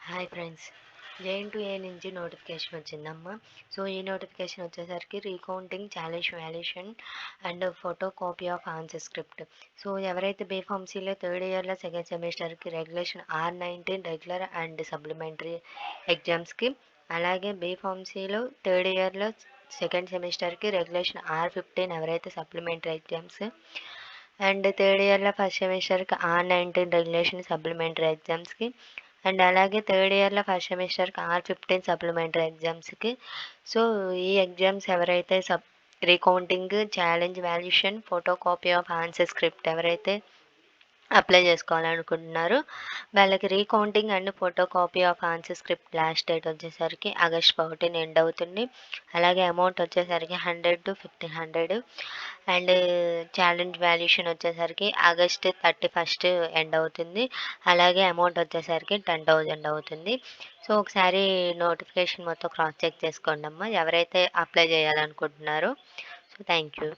Hi friends. జేఎన్2ఏ నుంచి notification వచ్చిందమ్మా. So, ఈ నోటిఫికేషన్ వచ్చేసరికి recounting, challenge valuation and photocopy of answer script. So, ఎవరైతే బీఫార్మసీలో థర్డ్ ఇయర్లో సెకండ్ సెమిస్టర్కి regulation R19 regular and supplementary ఎగ్జామ్స్కి, అలాగే బీఫార్మసీలో థర్డ్ ఇయర్లో సెకండ్ సెమిస్టర్కి రెగ్యులేషన్ R15 ఎవరైతే సప్లిమెంటరీ ఎగ్జామ్స్, అండ్ థర్డ్ ఇయర్లో ఫస్ట్ సెమిస్టర్కి R19 రెగ్యులేషన్ సప్లిమెంటరీ ఎగ్జామ్స్కి, అండ్ అలాగే థర్డ్ ఇయర్లో ఫస్ట్ సెమిస్టర్కి R15 సప్లిమెంటరీ ఎగ్జామ్స్కి. సో, ఈ ఎగ్జామ్స్ ఎవరైతే recounting, challenge valuation, photocopy of answer script ఎవరైతే అప్లై చేసుకోవాలనుకుంటున్నారు వాళ్ళకి recounting and photocopy of answer script last date వచ్చేసరికి August 14 ఎండ్ అవుతుంది. అలాగే అమౌంట్ వచ్చేసరికి 100 to 1500 అండ్ ఛాలెంజ్ వాల్యుయేషన్ వచ్చేసరికి August 31 ఎండ్ అవుతుంది. అలాగే అమౌంట్ వచ్చేసరికి 10,000 అవుతుంది. సో, ఒకసారి నోటిఫికేషన్ మొత్తం క్రాస్ చెక్ చేసుకోండి అమ్మా ఎవరైతే అప్లై చేయాలనుకుంటున్నారో. So, thank you.